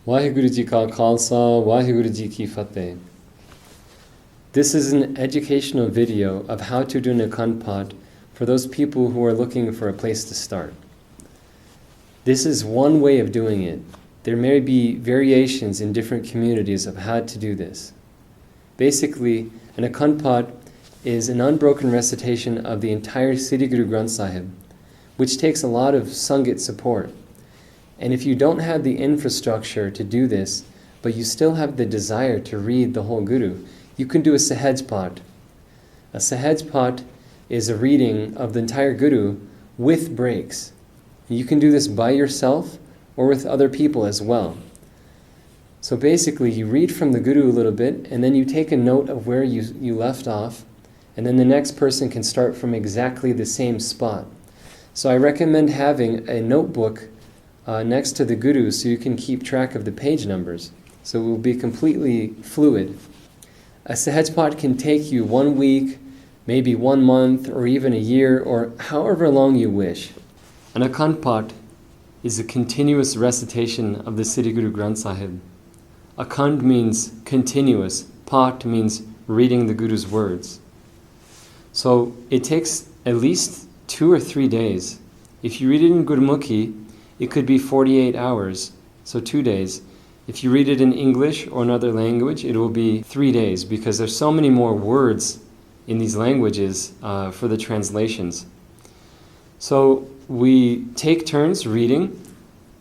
Waheguru Ji Ka Khalsa, Waheguru Ji Ki Fateh. This is an educational video of how to do an Akhand Path for those people who are looking for a place to start. This is one way of doing it. There may be variations in different communities of how to do this. Basically, an Akhand Path is an unbroken recitation of the entire Sri Guru Granth Sahib, which takes a lot of Sangit support. And if you don't have the infrastructure to do this, but you still have the desire to read the whole Guru, you can do a Sahaj Path. A Sahaj Path is a reading of the entire Guru with breaks. You can do this by yourself or with other people as well. So basically, you read from the Guru a little bit, and then you take a note of where you left off, and then the next person can start from exactly the same spot. So I recommend having a notebook next to the Guru so you can keep track of the page numbers. So it will be completely fluid. A Sahaj Path can take you 1 week, maybe 1 month, or even a year, or however long you wish. An Akhand Path is a continuous recitation of the Sri Guru Granth Sahib. Akhand means continuous, Path means reading the Guru's words. So it takes at least 2 or 3 days. If you read it in Gurmukhi, it could be 48 hours, so 2 days. If you read it in English or another language, it will be 3 days, because there's so many more words in these languages for the translations. So we take turns reading,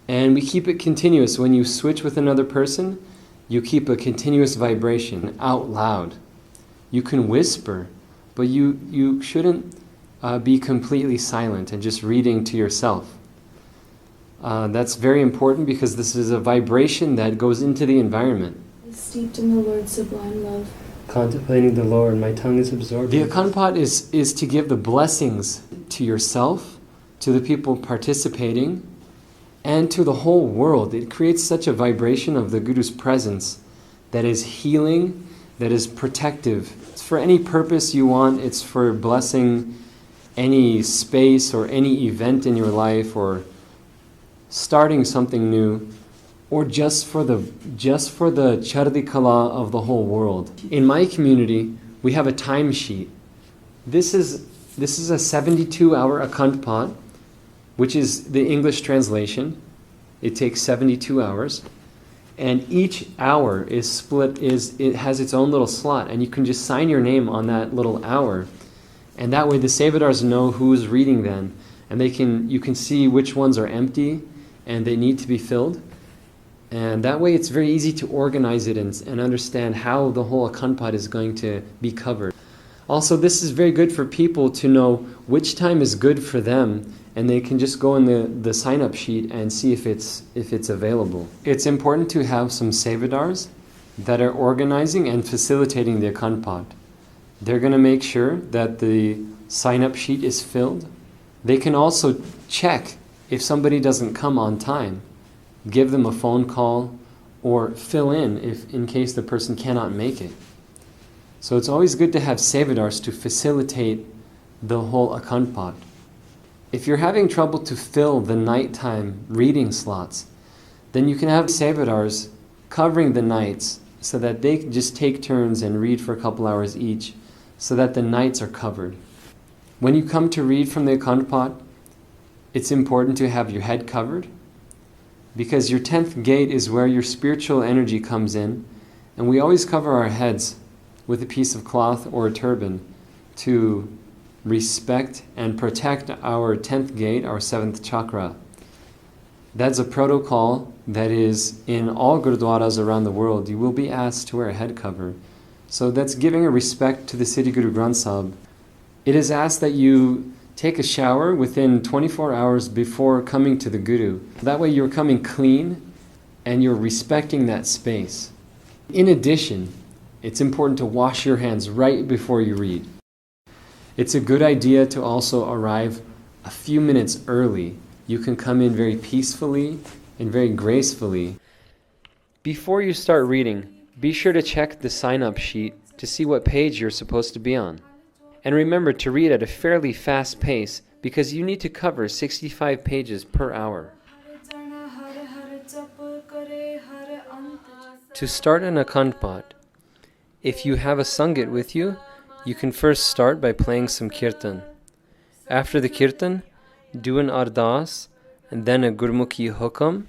and we keep it continuous. When you switch with another person, you keep a continuous vibration out loud. You can whisper, but you shouldn't be completely silent and just reading to yourself. That's very important, because this is a vibration that goes into the environment. Steeped in the Lord's sublime love. Contemplating the Lord, my tongue is absorbed. The Akhand Path is to give the blessings to yourself, to the people participating, and to the whole world. It creates such a vibration of the Guru's presence that is healing, that is protective. It's for any purpose you want. It's for blessing any space or any event in your life, or starting something new, or just for the Chardi Kala of the whole world. In my community, we have a timesheet. This is a 72-hour Akhand Path, which is the English translation. It takes 72 hours. And each hour is split, it has its own little slot, and you can just sign your name on that little hour. And that way the Sevadars know who's reading then. And you can see which ones are empty and they need to be filled. And that way it's very easy to organize it and understand how the whole Akhand Path is going to be covered. Also, this is very good for people to know which time is good for them, and they can just go in the sign-up sheet and see if it's available. It's important to have some Sevadars that are organizing and facilitating the Akhand Path. They're going to make sure that the sign-up sheet is filled. They can also check if somebody doesn't come on time, give them a phone call, or fill in case the person cannot make it. So it's always good to have Sevadars to facilitate the whole Akhand Path. If you're having trouble to fill the nighttime reading slots, then you can have Sevadars covering the nights so that they can just take turns and read for a couple hours each, so that the nights are covered. When you come to read from the Akhand Path, it's important to have your head covered, because your 10th gate is where your spiritual energy comes in, and we always cover our heads with a piece of cloth or a turban to respect and protect our 10th gate, our 7th chakra. That's a protocol that is in all gurdwaras around the world. You will be asked to wear a head cover. So that's giving a respect to the Sri Guru Granth Sahib. It is asked that you take a shower within 24 hours before coming to the Guru. That way you're coming clean and you're respecting that space. In addition, it's important to wash your hands right before you read. It's a good idea to also arrive a few minutes early. You can come in very peacefully and very gracefully. Before you start reading, be sure to check the sign-up sheet to see what page you're supposed to be on. And remember to read at a fairly fast pace, because you need to cover 65 pages per hour. To start an Akhand pot, if you have a Sangit with you, you can first start by playing some kirtan. After the kirtan, do an ardas and then a Gurmukhi hukam.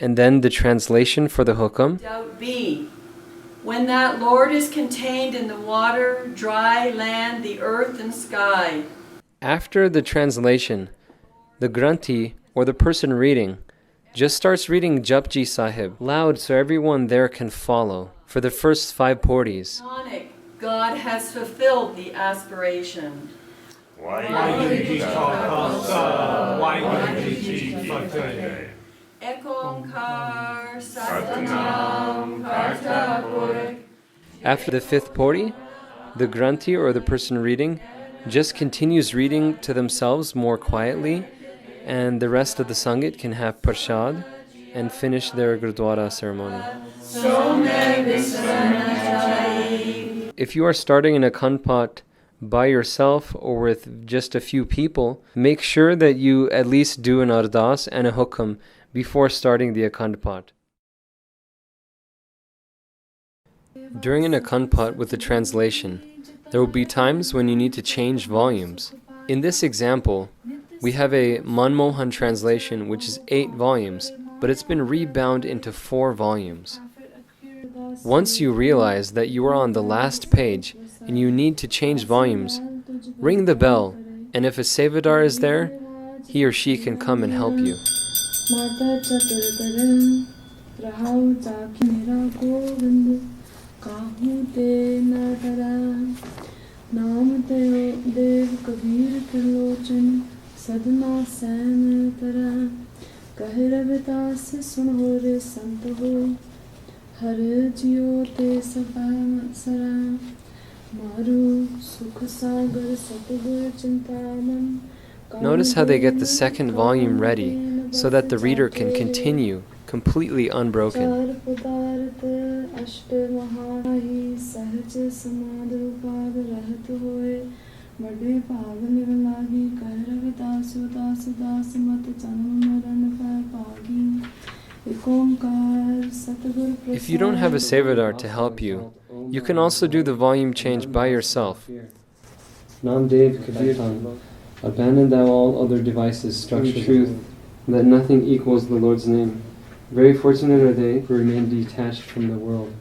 And then the translation for the hukam. Doubt be, when that Lord is contained in the water, dry land, the earth and sky. After the translation, the Granthi, or the person reading, just starts reading Japji Sahib loud so everyone there can follow for the first 5 paudis. God has fulfilled the aspiration. After the 5th paudi, the Granthi, or the person reading, just continues reading to themselves more quietly, and the rest of the Sangit can have Prashad and finish their Gurdwara ceremony. If you are starting an Akhand pot by yourself or with just a few people, make sure that you at least do an ardas and a hukam before starting the Akhand pot. During an Akhand pot with the translation, there will be times when you need to change volumes. In this example, we have a Manmohan translation which is 8 volumes, but it's been rebound into 4 volumes. Once you realize that you are on the last page and you need to change volumes, ring the bell, and if a Sevadar is there, he or she can come and help you. Notice how they get the second volume ready so that the reader can continue completely unbroken. If you don't have a Sevadar to help you, you can also do the volume change by yourself. Namdev Kabirtan, abandon thou all other devices, structures, truth, that nothing equals the Lord's name. Very fortunate are they who remain detached from the world.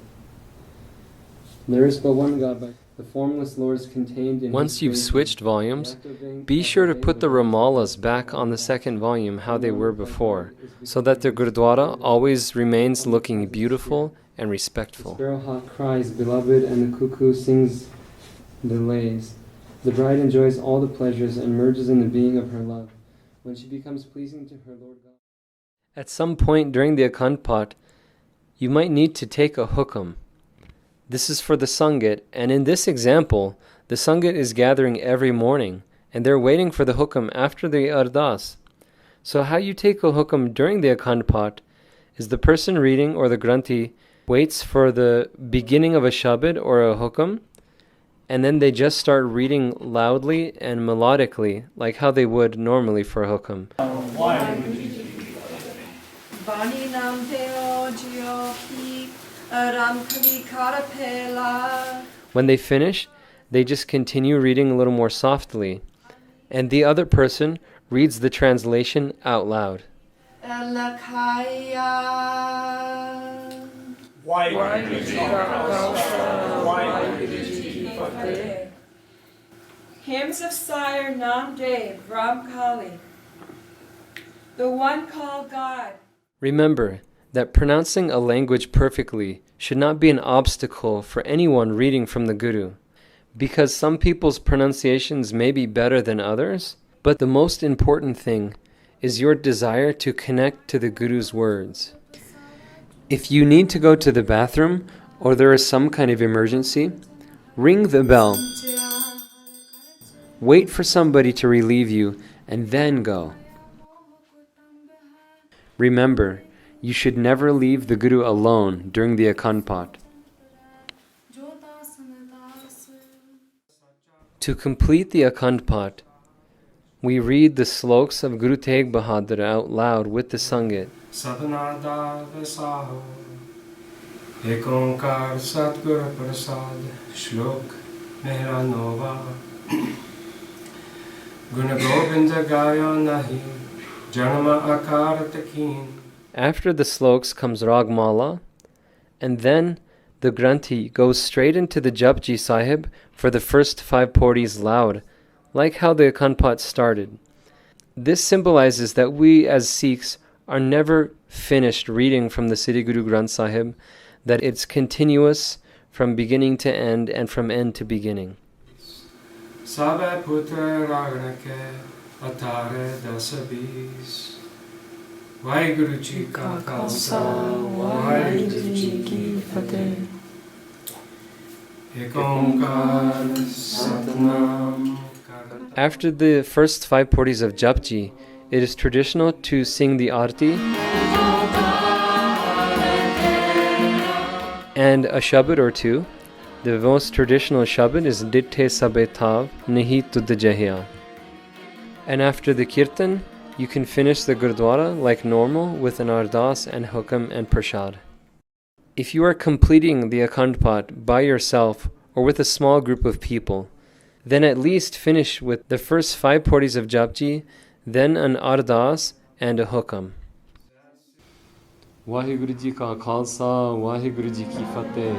There is but one God, but the formless Lord is contained in. Once you've switched volumes, be sure to put the Ramalas back on the second volume how they were before, so that the Gurdwara always remains looking beautiful and respectful. The sparrowhawk cries, beloved, and the cuckoo sings the lays. The bride enjoys all the pleasures and merges in the being of her love, when she becomes pleasing to her Lord God. At some point during the Akhand pot, you might need to take a hukam. This is for the Sangit, and in this example, the Sangit is gathering every morning, and they're waiting for the hukam after the ardas. So how you take a hukam during the Akhand pot is the person reading, or the Granthi, waits for the beginning of a shabad or a hukam, and then they just start reading loudly and melodically, like how they would normally for a hukam. When they finish, they just continue reading a little more softly, and the other person reads the translation out loud. Hymns of Sire Namdev Ramkali, the one called God. Remember that pronouncing a language perfectly should not be an obstacle for anyone reading from the Guru, because some people's pronunciations may be better than others, but the most important thing is your desire to connect to the Guru's words. If you need to go to the bathroom or there is some kind of emergency, ring the bell. Wait for somebody to relieve you and then go. Remember, you should never leave the Guru alone during the Akhand pot. To complete the Akhand Path, we read the sloks of Guru Tegh Bahadur out loud with the Sangit. Sadnada Vasaho Ekonkar Satguru Prasad Shlok Mehra Nova Guna Govinda Gaya Nahi Janama Akar Takin. After the sloks comes Ragmala, and then the Granthi goes straight into the Japji Sahib for the first 5 paudis loud, like how the Akhand Path started. This symbolizes that we as Sikhs are never finished reading from the Sri Guru Granth Sahib, that it's continuous from beginning to end and from end to beginning. Sabe putra ragnake atare dasabis. Vaheguru Ji ka Khalsa, Vaheguru Ji ki Fateh. Ekonkar Satnam. After the first 5 paudis of Japji, it is traditional to sing the Arti and a Shabad or two. The most traditional Shabad is Ditthe Sabe Tav Nahi Tudd Jahia. And after the Kirtan, you can finish the Gurdwara like normal with an Ardas and Hukam and Prashad. If you are completing the Akhand Path by yourself or with a small group of people, then at least finish with the first 5 paudis of Japji, then an Ardas and a Hukam. Vaheguru Ji ka Khalsa, Vaheguru Ji ki Fateh.